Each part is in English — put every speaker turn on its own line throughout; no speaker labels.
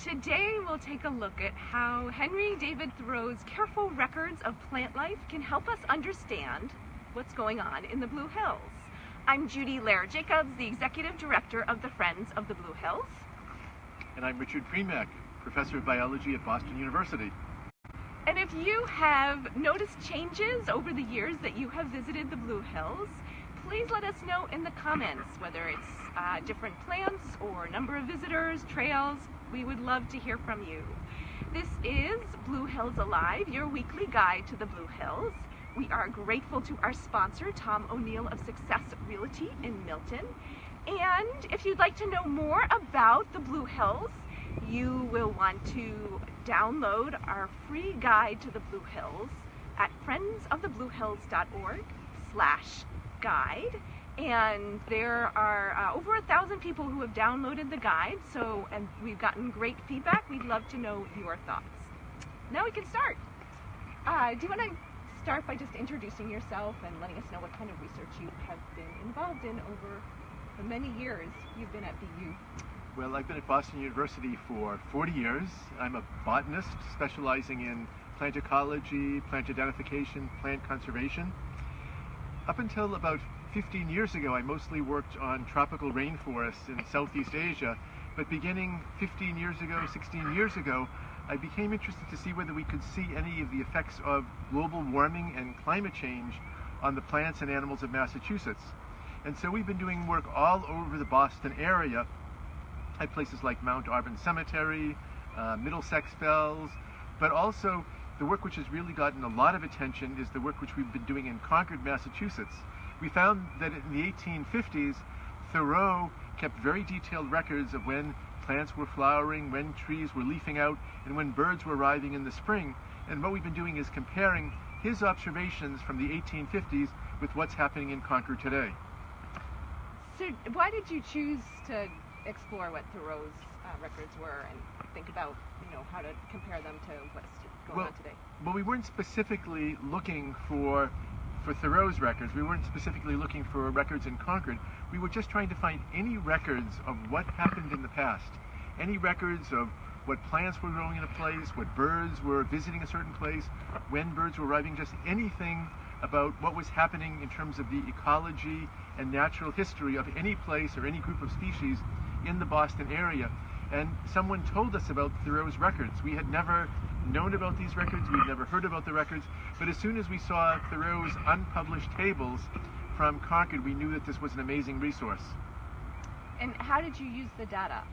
Today we'll take a look at how Henry David Thoreau's careful records of plant life can help us understand what's going on in the Blue Hills. I'm Judy Laird-Jacobs, the Executive Director of the Friends of the Blue Hills.
And I'm Richard Primack, Professor of Biology at Boston University.
And if you have noticed changes over the years that you have visited the Blue Hills, please let us know in the comments, whether it's different plants or number of visitors, trails. We would love to hear from you. This is Blue Hills Alive, your weekly guide to the Blue Hills. We are grateful to our sponsor, Tom O'Neill of Success Realty in Milton. And if you'd like to know more about the Blue Hills, you will want to download our free guide to the Blue Hills at friendsofthebluehills.org/guide. And there are over 1,000 people who have downloaded the guide, and we've gotten great feedback. We'd love to know your thoughts. Now we can start. Do you want to start by just introducing yourself and letting us know what kind of research you have been involved in over the many years you've been at BU?
Well, I've been at Boston University for 40 years. I'm a botanist specializing in plant ecology, plant identification, plant conservation. Up until about 15 years ago, I mostly worked on tropical rainforests in Southeast Asia, but beginning 16 years ago, I became interested to see whether we could see any of the effects of global warming and climate change on the plants and animals of Massachusetts. And so we've been doing work all over the Boston area at places like Mount Auburn Cemetery, Middlesex Fells, but also the work which has really gotten a lot of attention is the work which we've been doing in Concord, Massachusetts. We found that in the 1850s, Thoreau kept very detailed records of when plants were flowering, when trees were leafing out, and when birds were arriving in the spring. And what we've been doing is comparing his observations from the 1850s with what's happening in Concord today.
So why did you choose to explore what Thoreau's records were and think about, how to compare them to what's going on today?
Well, we weren't specifically looking for Thoreau's records. We weren't specifically looking for records in Concord. We were just trying to find any records of what happened in the past. Any records of what plants were growing in a place, what birds were visiting a certain place, when birds were arriving, just anything about what was happening in terms of the ecology and natural history of any place or any group of species in the Boston area. And someone told us about Thoreau's records. We had never known about these records, we'd never heard about the records, but as soon as we saw Thoreau's unpublished tables from Concord, we knew that this was an amazing resource.
And how did you use the data?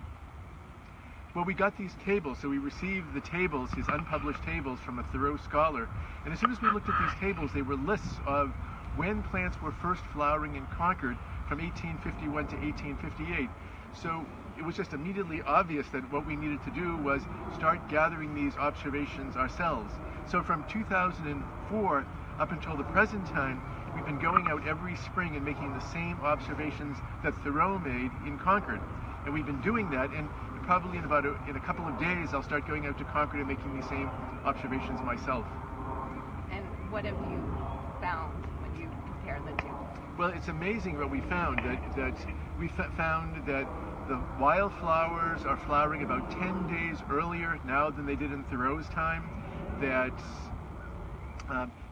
Well, we got these tables, so we received the tables, his unpublished tables, from a Thoreau scholar, and as soon as we looked at these tables, they were lists of when plants were first flowering in Concord from 1851 to 1858. So it was just immediately obvious that what we needed to do was start gathering these observations ourselves. So from 2004 up until the present time, we've been going out every spring and making the same observations that Thoreau made in Concord. And we've been doing that, and probably in a couple of days, I'll start going out to Concord and making these same observations myself.
And what have you found when you compare the two?
Well, it's amazing what we found. Found that the wildflowers are flowering about 10 days earlier now than they did in Thoreau's time. That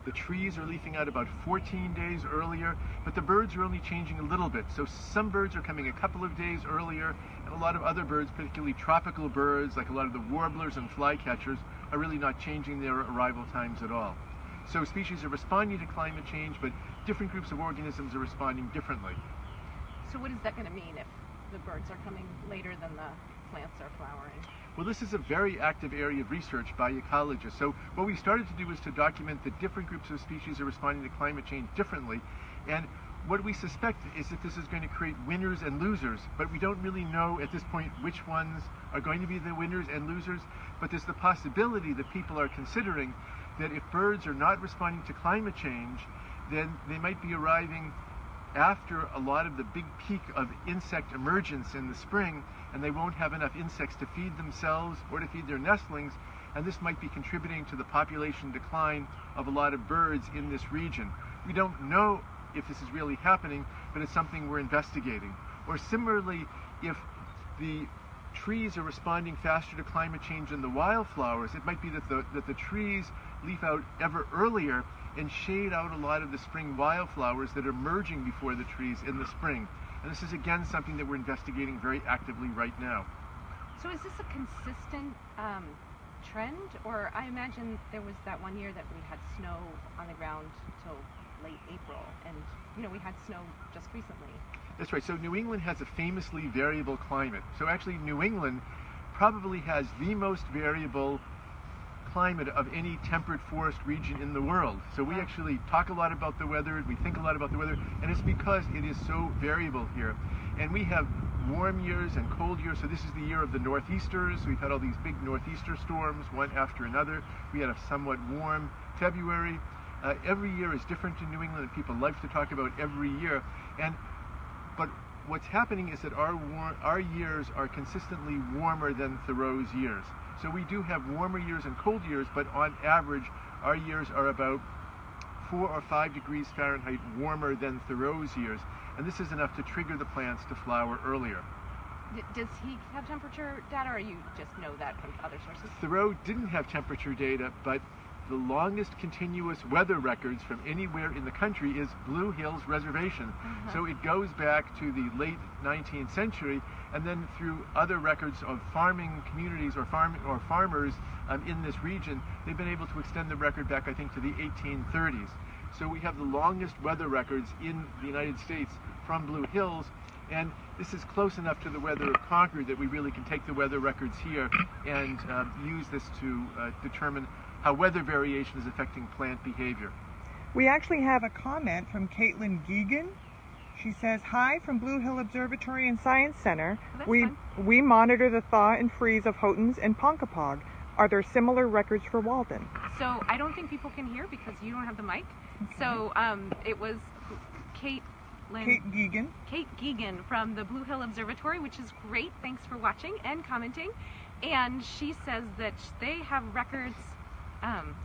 the trees are leafing out about 14 days earlier, but the birds are only changing a little bit. So some birds are coming a couple of days earlier, and a lot of other birds, particularly tropical birds, like a lot of the warblers and flycatchers, are really not changing their arrival times at all. So species are responding to climate change, but different groups of organisms are responding differently.
So what is that going to mean if the birds are coming later than the plants are flowering?
Well, this is a very active area of research by ecologists. So what we started to do was to document that different groups of species are responding to climate change differently. And what we suspect is that this is going to create winners and losers, but we don't really know at this point which ones are going to be the winners and losers. But there's the possibility that people are considering that if birds are not responding to climate change, then they might be arriving after a lot of the big peak of insect emergence in the spring, and they won't have enough insects to feed themselves or to feed their nestlings, and this might be contributing to the population decline of a lot of birds in this region. We don't know if this is really happening, but it's something we're investigating. Or similarly, if the trees are responding faster to climate change than the wildflowers, it might be that the trees leaf out ever earlier and shade out a lot of the spring wildflowers that are emerging before the trees in the spring. And this is again something that we're investigating very actively right now.
So is this a consistent trend, or I imagine there was that one year that we had snow on the ground till late April, and we had snow just recently.
That's right. So New England has a famously variable climate. So actually New England probably has the most variable climate of any temperate forest region in the world. So we actually talk a lot about the weather, we think a lot about the weather, and it's because it is so variable here. And we have warm years and cold years. So this is the year of the northeasters. We've had all these big northeaster storms, one after another. We had a somewhat warm February. Every year is different in New England, and people like to talk about every year. But what's happening is that our years are consistently warmer than Thoreau's years. So we do have warmer years and cold years, but on average, our years are about 4 or 5 degrees Fahrenheit warmer than Thoreau's years. And this is enough to trigger the plants to flower earlier.
Does he have temperature data, or you just know that from other sources?
Thoreau didn't have temperature data, but the longest continuous weather records from anywhere in the country is Blue Hills Reservation. So it goes back to the late 19th century, and then through other records of farming communities or farmers in this region, they've been able to extend the record back, I think, to the 1830s. So we have the longest weather records in the United States from Blue Hills, and this is close enough to the weather of Concord that we really can take the weather records here and use this to determine how weather variation is affecting plant behavior.
We actually have a comment from Caitlin Geegan. She says, "Hi from Blue Hill Observatory and Science Center. We monitor the thaw and freeze of Houghton's and Ponkapog. Are there similar records for Walden?"
So I don't think people can hear because you don't have the mic. Okay. So it was Kate Geegan from the Blue Hill Observatory, which is great. Thanks for watching and commenting. And she says that they have records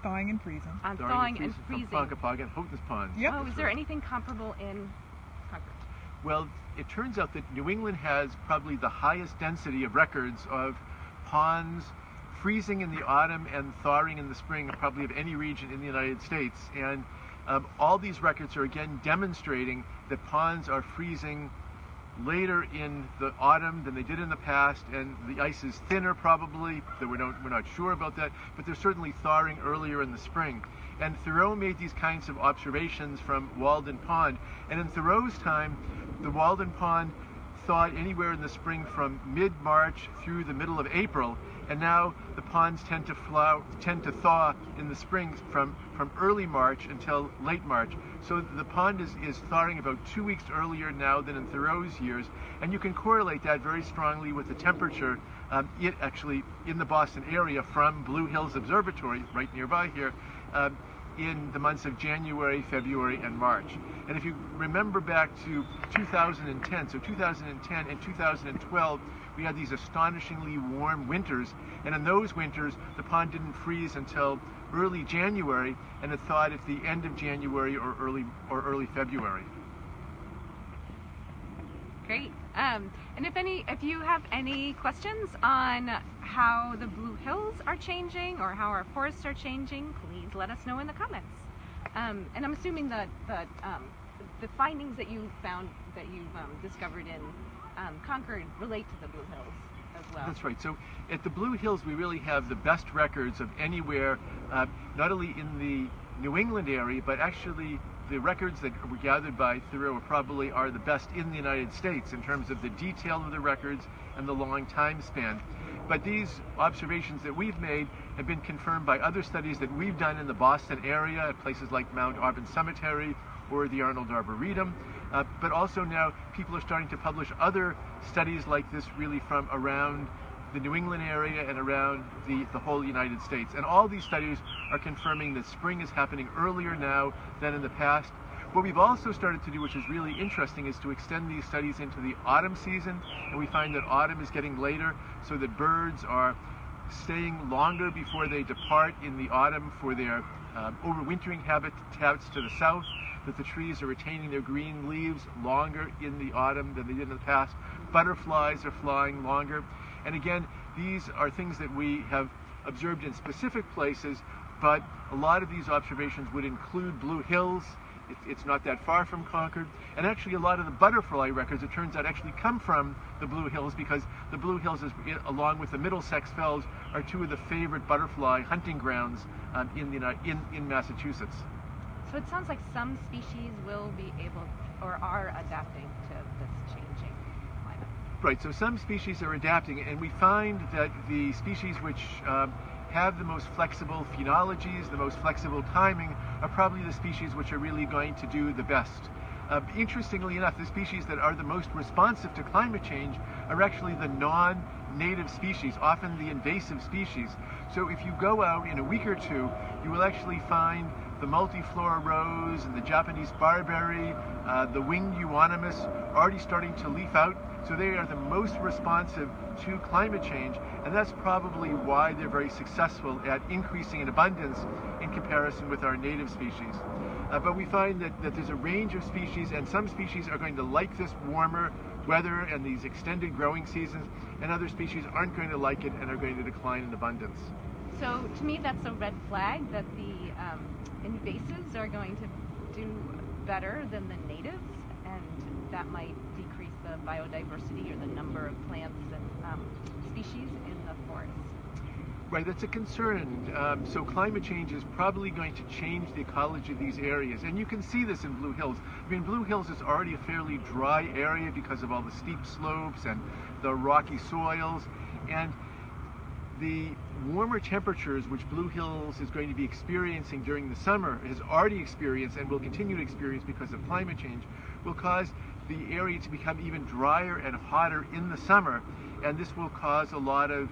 thawing and freezing.
On thawing and freezing.
From Ponkapog and Houghton's Pond.
Yep.
Oh, is there anything comparable in Concord?
Well, it turns out that New England has probably the highest density of records of ponds freezing in the autumn and thawing in the spring, probably of any region in the United States. And all these records are again demonstrating that ponds are freezing later in the autumn than they did in the past, and the ice is thinner probably, that we're not sure about that, but they're certainly thawing earlier in the spring. And Thoreau made these kinds of observations from Walden Pond, and in Thoreau's time, the Walden Pond thawed anywhere in the spring from mid-March through the middle of April, and now the ponds tend to thaw in the spring from early March until late March. So the pond is thawing about 2 weeks earlier now than in Thoreau's years, and you can correlate that very strongly with the temperature actually in the Boston area from Blue Hills Observatory, right nearby here, in the months of January, February, and March. And if you remember back to 2010, so 2010 and 2012, we had these astonishingly warm winters, and in those winters, the pond didn't freeze until early January, and it thawed at the end of January or early February.
Great. And if you have any questions on how the Blue Hills are changing or how our forests are changing, please let us know in the comments. And I'm assuming that the findings that you found, that you discovered in Concord, relate to the Blue Hills as well.
That's right. So at the Blue Hills, we really have the best records of anywhere, not only in the New England area, but actually the records that were gathered by Thoreau probably are the best in the United States in terms of the detail of the records and the long time span. But these observations that we've made have been confirmed by other studies that we've done in the Boston area at places like Mount Auburn Cemetery or the Arnold Arboretum. But also now people are starting to publish other studies like this really from around the New England area and around the whole United States. And all these studies are confirming that spring is happening earlier now than in the past. What we've also started to do, which is really interesting, is to extend these studies into the autumn season, and we find that autumn is getting later, so that birds are staying longer before they depart in the autumn for their overwintering habitats to the south, that the trees are retaining their green leaves longer in the autumn than they did in the past. Butterflies are flying longer. And again, these are things that we have observed in specific places, but a lot of these observations would include Blue Hills. It's not that far from Concord. And actually a lot of the butterfly records, it turns out, actually come from the Blue Hills, because the Blue Hills, along with the Middlesex Fells, are two of the favorite butterfly hunting grounds in Massachusetts.
So it sounds like some species will be able or are adapting to this changing climate.
Right, so some species are adapting, and we find that the species which have the most flexible phenologies, the most flexible timing, are probably the species which are really going to do the best. Interestingly enough, the species that are the most responsive to climate change are actually the non-native species, often the invasive species. So if you go out in a week or two, you will actually find the multiflora rose and the Japanese barberry, the winged euonymus already starting to leaf out. So they are the most responsive to climate change, and that's probably why they're very successful at increasing in abundance in comparison with our native species. But we find that there's a range of species, and some species are going to like this warmer weather and these extended growing seasons, and other species aren't going to like it and are going to decline in abundance.
So to me, that's a red flag that the invasives are going to do better than the natives, and that might decrease the biodiversity or the number of plants and species in the forest.
Right, that's a concern. So climate change is probably going to change the ecology of these areas, and you can see this in Blue Hills. I mean, Blue Hills is already a fairly dry area because of all the steep slopes and the rocky soils, and the warmer temperatures which Blue Hills is going to be experiencing during the summer, has already experienced and will continue to experience because of climate change, will cause the area to become even drier and hotter in the summer, and this will cause a lot of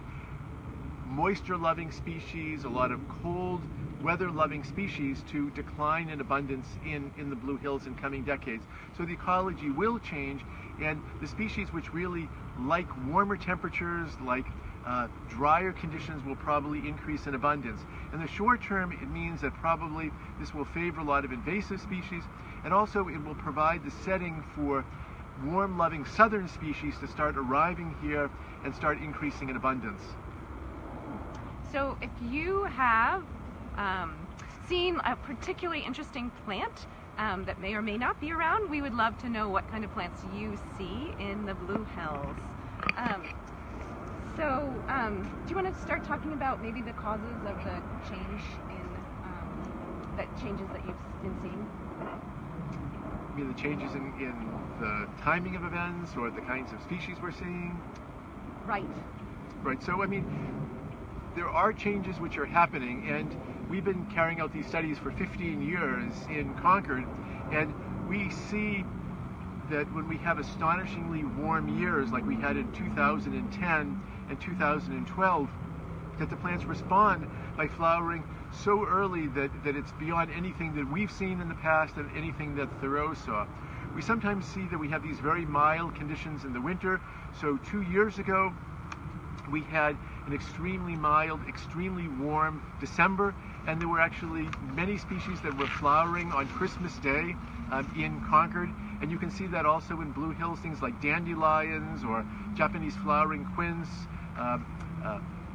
moisture-loving species, a lot of cold weather-loving species to decline in abundance in the Blue Hills in coming decades. So the ecology will change, and the species which really like warmer temperatures, like drier conditions, will probably increase in abundance. In the short term, it means that probably this will favor a lot of invasive species, and also it will provide the setting for warm-loving southern species to start arriving here and start increasing in abundance.
So if you have seen a particularly interesting plant that may or may not be around, we would love to know what kind of plants you see in the Blue Hills. So do you want to start talking about maybe the causes of the change changes that you've been seeing?
You mean the changes in the timing of events or the kinds of species we're seeing?
Right.
Right, so I mean, there are changes which are happening, and we've been carrying out these studies for 15 years in Concord, and we see that when we have astonishingly warm years like we had in 2010 and 2012, that the plants respond by flowering so early that it's beyond anything that we've seen in the past and anything that Thoreau saw. We sometimes see that we have these very mild conditions in the winter. So 2 years ago, we had an extremely mild, extremely warm December, and there were actually many species that were flowering on Christmas Day in Concord, and you can see that also in Blue Hills, things like dandelions or Japanese flowering quince.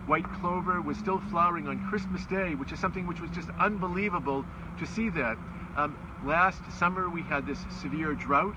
White clover was still flowering on Christmas Day, which is something which was just unbelievable to see that. Last summer we had this severe drought,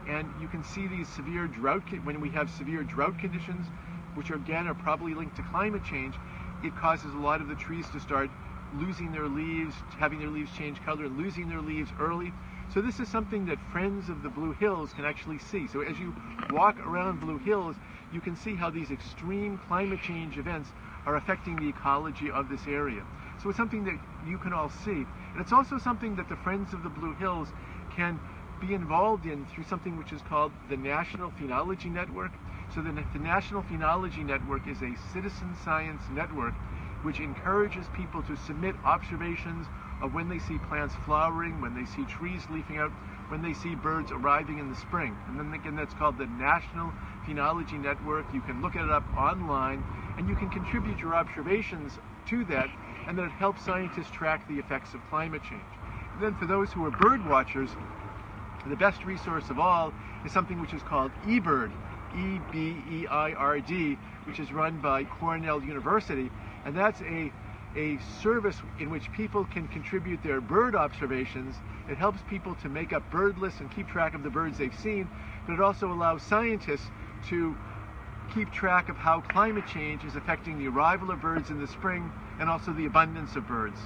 and you can see these severe drought, when we have severe drought conditions, which again are probably linked to climate change, it causes a lot of the trees to start losing their leaves, having their leaves change color, and losing their leaves early. So this is something that friends of the Blue Hills can actually see. So as you walk around Blue Hills, you can see how these extreme climate change events are affecting the ecology of this area. So it's something that you can all see. And it's also something that the friends of the Blue Hills can be involved in through something which is called the National Phenology Network. So the National Phenology Network is a citizen science network which encourages people to submit observations of when they see plants flowering, when they see trees leafing out, when they see birds arriving in the spring. And then again, that's called the National Phenology Network. You can look it up online, and you can contribute your observations to that, and then it helps scientists track the effects of climate change. And then for those who are bird watchers, the best resource of all is something which is called eBird. EBEIRD, which is run by Cornell University, and that's a service in which people can contribute their bird observations. It helps people to make up bird lists and keep track of the birds they've seen, but it also allows scientists to keep track of how climate change is affecting the arrival of birds in the spring and also the abundance of birds.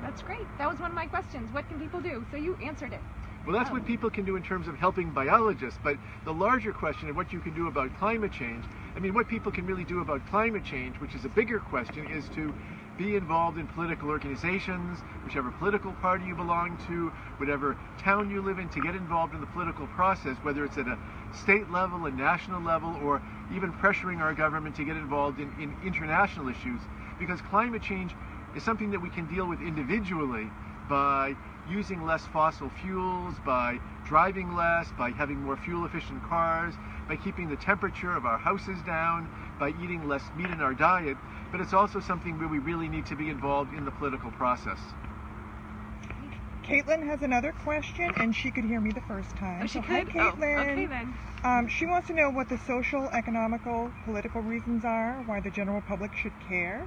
That's great. That was one of my questions. What can people do? So you answered it.
Well, that's what people can do in terms of helping biologists, but the larger question of what you can do about climate change, I mean, what people can really do about climate change, which is a bigger question, is to be involved in political organizations, whichever political party you belong to, whatever town you live in, to get involved in the political process, whether it's at a state level, a national level, or even pressuring our government to get involved in international issues, because climate change is something that we can deal with individually by using less fossil fuels, by driving less, by having more fuel-efficient cars, by keeping the temperature of our houses down, by eating less meat in our diet, but it's also something where we really need to be involved in the political process.
Caitlin has another question, and she could hear me the first time.
Oh, she
Hi,
could?
Caitlin.
Oh, okay then.
She wants to know what the social, economical, political reasons are, why the general public should care.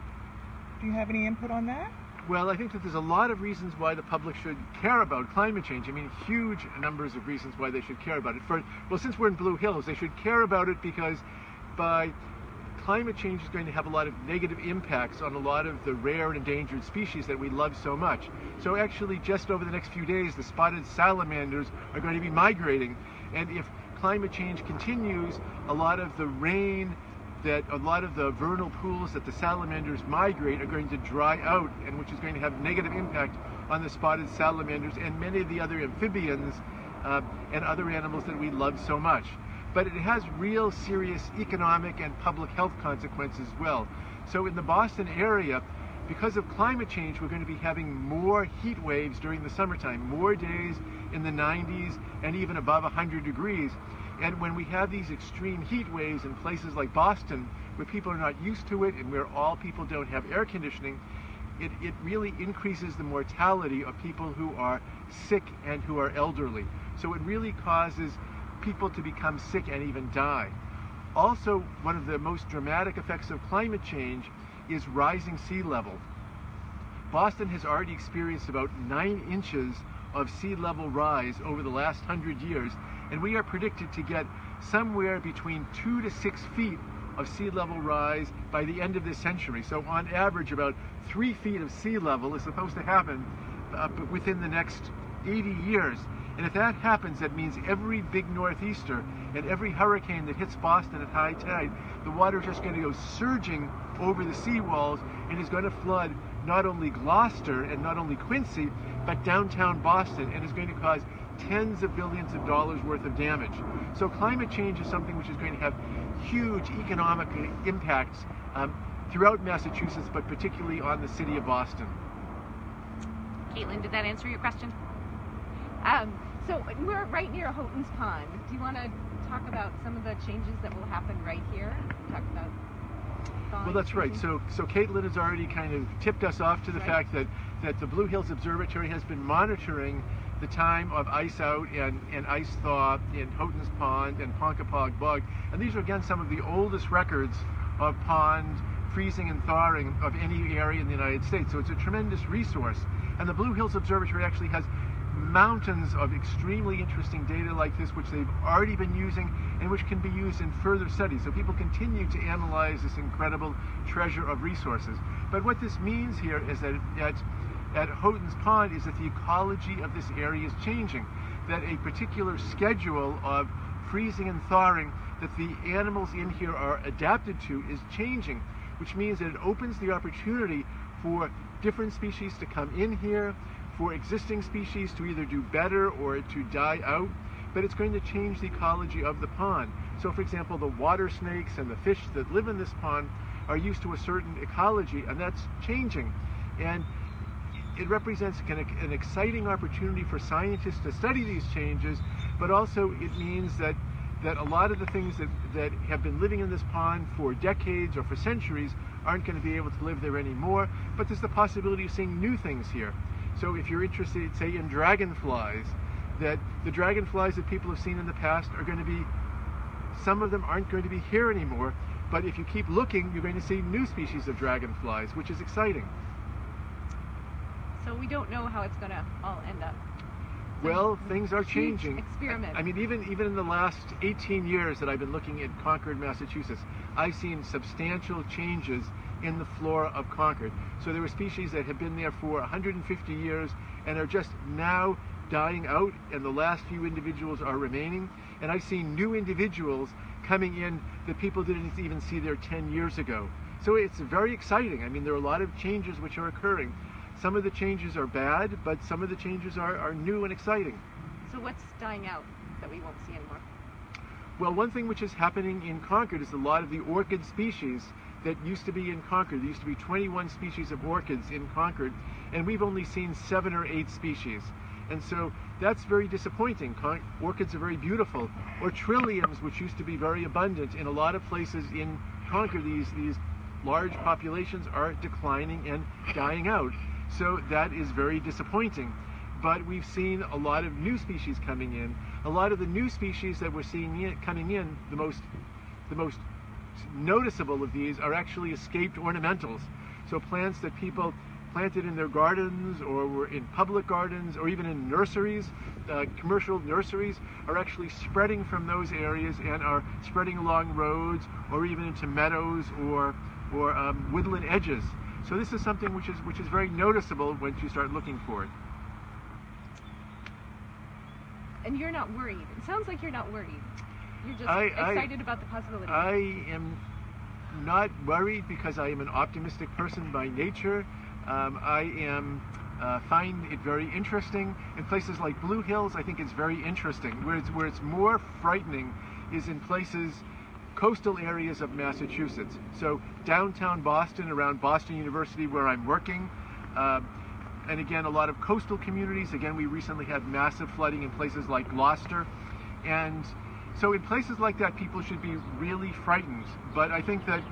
Do you have any input on that?
Well, I think that there's a lot of reasons why the public should care about climate change. I mean, huge numbers of reasons why they should care about it. Well, since we're in Blue Hills, they should care about it because climate change is going to have a lot of negative impacts on a lot of the rare and endangered species that we love so much. So actually, just over the next few days, the spotted salamanders are going to be migrating. And if climate change continues, a lot of the vernal pools that the salamanders migrate are going to dry out, and which is going to have negative impact on the spotted salamanders and many of the other amphibians and other animals that we love so much. But it has real serious economic and public health consequences as well. So in the Boston area, because of climate change, we're going to be having more heat waves during the summertime, more days in the 90s and even above 100 degrees. And when we have these extreme heat waves in places like Boston, where people are not used to it and where all people don't have air conditioning, it really increases the mortality of people who are sick and who are elderly. So it really causes people to become sick and even die. Also, one of the most dramatic effects of climate change is rising sea level. Boston has already experienced about 9 inches of sea level rise over the last 100 years, and we are predicted to get somewhere between 2 to 6 feet of sea level rise by the end of this century. So on average, about 3 feet of sea level is supposed to happen within the next 80 years. And if that happens, that means every big northeaster and every hurricane that hits Boston at high tide, the water is just going to go surging over the seawalls and is going to flood not only Gloucester and not only Quincy, but downtown Boston, and is going to cause tens of billions of dollars worth of damage. So climate change is something which is going to have huge economic impacts throughout Massachusetts, but particularly on the city of Boston.
Caitlin, did that answer your question? So we're right near Houghton's Pond. Do you want to talk about some of the changes that will happen right here? Talk about thawing.
Well, that's right. So Caitlin has already kind of tipped us off to the fact that the Blue Hills Observatory has been monitoring the time of ice out and ice thaw in Houghton's Pond and Ponkapog Bog. And these are, again, some of the oldest records of pond freezing and thawing of any area in the United States. So it's a tremendous resource. And the Blue Hills Observatory actually has mountains of extremely interesting data like this, which they've already been using and which can be used in further studies. So people continue to analyze this incredible treasure of resources. But what this means here is that at Houghton's Pond is that the ecology of this area is changing, that a particular schedule of freezing and thawing that the animals in here are adapted to is changing, which means that it opens the opportunity for different species to come in here, for existing species to either do better or to die out, but it's going to change the ecology of the pond. So for example, the water snakes and the fish that live in this pond are used to a certain ecology, and that's changing. And it represents an exciting opportunity for scientists to study these changes, but also it means that a lot of the things that have been living in this pond for decades or for centuries aren't going to be able to live there anymore, but there's the possibility of seeing new things here. So if you're interested, say, in dragonflies, that the dragonflies that people have seen in the past are going to be some of them aren't going to be here anymore, but if you keep looking, you're going to see new species of dragonflies, which is exciting.
So we don't know how it's going to all end up.
Well, things are changing.
Experiment.
I mean, even in the last 18 years that I've been looking at Concord, Massachusetts, I've seen substantial changes in the flora of Concord. So there were species that have been there for 150 years and are just now dying out, and the last few individuals are remaining. And I've seen new individuals coming in that people didn't even see there 10 years ago. So it's very exciting. I mean, there are a lot of changes which are occurring. Some of the changes are bad, but some of the changes are new and exciting.
So what's dying out that we won't see anymore?
Well, one thing which is happening in Concord is a lot of the orchid species that used to be in Concord. There used to be 21 species of orchids in Concord, and we've only seen 7 or 8 species. And so that's very disappointing. Orchids are very beautiful. Or trilliums, which used to be very abundant in a lot of places in Concord, these large populations are declining and dying out. So that is very disappointing. But we've seen a lot of new species coming in. A lot of the new species that we're seeing coming in, the most noticeable of these are actually escaped ornamentals. So plants that people planted in their gardens or were in public gardens or even in nurseries, commercial nurseries, are actually spreading from those areas and are spreading along roads or even into meadows or woodland edges. So this is something which is very noticeable once you start looking for it.
And you're not worried. It sounds like you're not worried. You're just excited about the possibility.
I am not worried because I am an optimistic person by nature. I find it very interesting. In places like Blue Hills, I think it's very interesting. Where it's more frightening is in places, coastal areas of Massachusetts. So downtown Boston, around Boston University where I'm working, and again, a lot of coastal communities. Again, we recently had massive flooding in places like Gloucester. And so in places like that, people should be really frightened. But I think that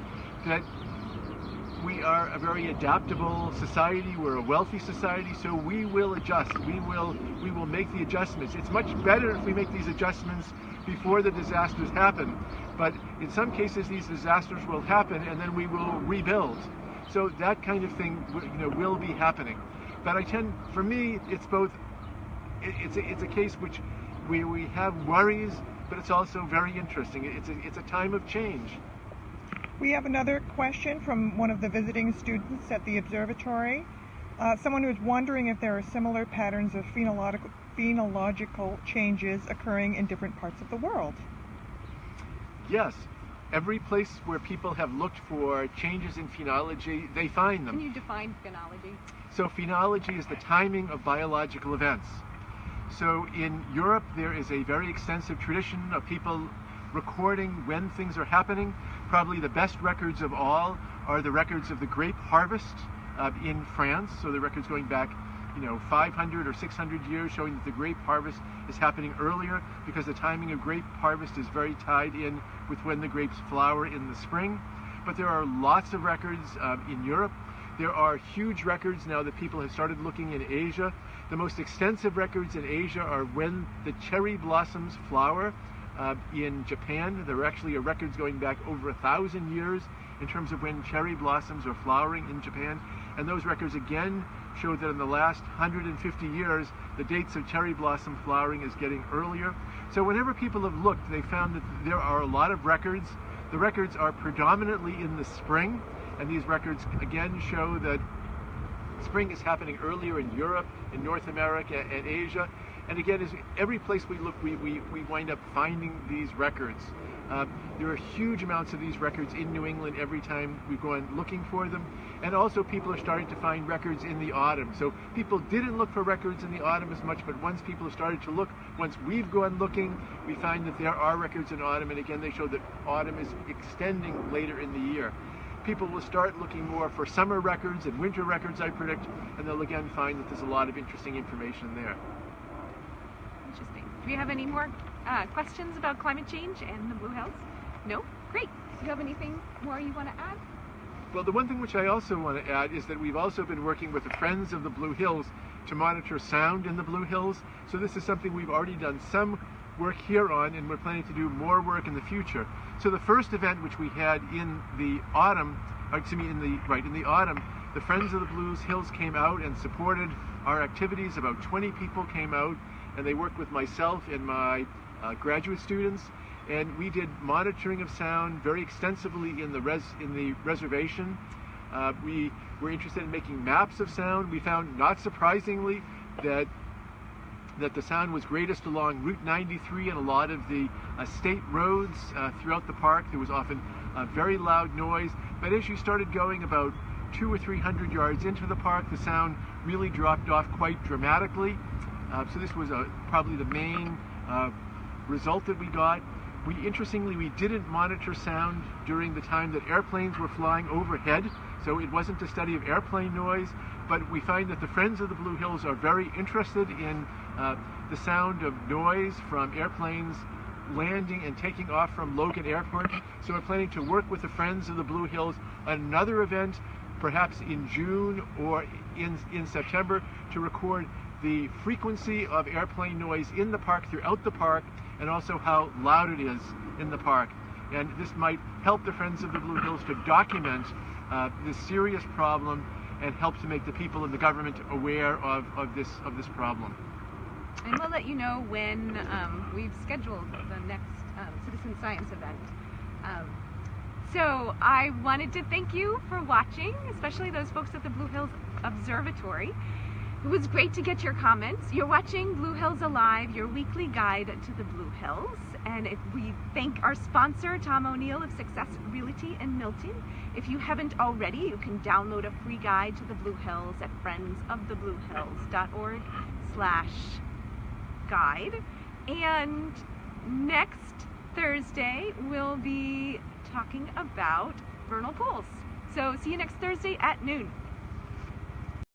we are a very adaptable society. We're a wealthy society, so we will adjust. We will make the adjustments. It's much better if we make these adjustments before the disasters happen. But in some cases, these disasters will happen, and then we will rebuild. So that kind of thing, will be happening. But for me, it's both. It's a case which we have worries, but it's also very interesting. It's a time of change.
We have another question from one of the visiting students at the observatory. Someone who's wondering if there are similar patterns of phenological changes occurring in different parts of the world.
Yes. Every place where people have looked for changes in phenology, they find them.
Can you define phenology?
So phenology is the timing of biological events. So in Europe, there is a very extensive tradition of people recording when things are happening. Probably the best records of all are the records of the grape harvest in France. So the records going back 500 or 600 years, showing that the grape harvest is happening earlier because the timing of grape harvest is very tied in with when the grapes flower in the spring. But there are lots of records in Europe. There are huge records now that people have started looking in Asia. The most extensive records in Asia are when the cherry blossoms flower in Japan. There are actually records going back over 1,000 years in terms of when cherry blossoms are flowering in Japan. And those records again show that in the last 150 years, the dates of cherry blossom flowering is getting earlier. So whenever people have looked, they found that there are a lot of records. The records are predominantly in the spring, and these records again show that spring is happening earlier in Europe, in North America, and Asia. And again, as every place we look, we wind up finding these records. There are huge amounts of these records in New England every time we go on looking for them. And also people are starting to find records in the autumn. So people didn't look for records in the autumn as much, but once people have started to look, once we've gone looking, we find that there are records in autumn. And again, they show that autumn is extending later in the year. People will start looking more for summer records and winter records, I predict, and they'll again find that there's a lot of interesting information there.
Interesting. Do you have any more questions about climate change and the Blue Hills? No? Great. Do you have anything more you want to add?
Well, the one thing which I also want to add is that we've also been working with the Friends of the Blue Hills to monitor sound in the Blue Hills. So this is something we've already done some work here on, and we're planning to do more work in the future. So the first event, which we had in the autumn, in the autumn, the Friends of the Blue Hills came out and supported our activities. About 20 people came out, and they worked with myself and my graduate students, and we did monitoring of sound very extensively in the reservation. We were interested in making maps of sound. We found, not surprisingly, that the sound was greatest along Route 93 and a lot of the state roads throughout the park. There was often very loud noise, but as you started going about 200 or 300 yards into the park, the sound really dropped off quite dramatically. So this was probably the main result that we got. Interestingly, we didn't monitor sound during the time that airplanes were flying overhead, so it wasn't a study of airplane noise, but we find that the Friends of the Blue Hills are very interested in the sound of noise from airplanes landing and taking off from Logan Airport. So we're planning to work with the Friends of the Blue Hills on another event, perhaps in June or in September, to record the frequency of airplane noise in the park, throughout the park, and also how loud it is in the park. And this might help the Friends of the Blue Hills to document this serious problem and help to make the people in the government aware of this problem.
And we'll let you know when we've scheduled the next citizen science event. So I wanted to thank you for watching, especially those folks at the Blue Hills Observatory. It was great to get your comments. You're watching Blue Hills Alive, your weekly guide to the Blue Hills. And if we thank our sponsor, Tom O'Neill of Success Realty in Milton. If you haven't already, you can download a free guide to the Blue Hills at friendsofthebluehills.org/guide. And next Thursday, we'll be talking about vernal pools. So see you next Thursday at noon.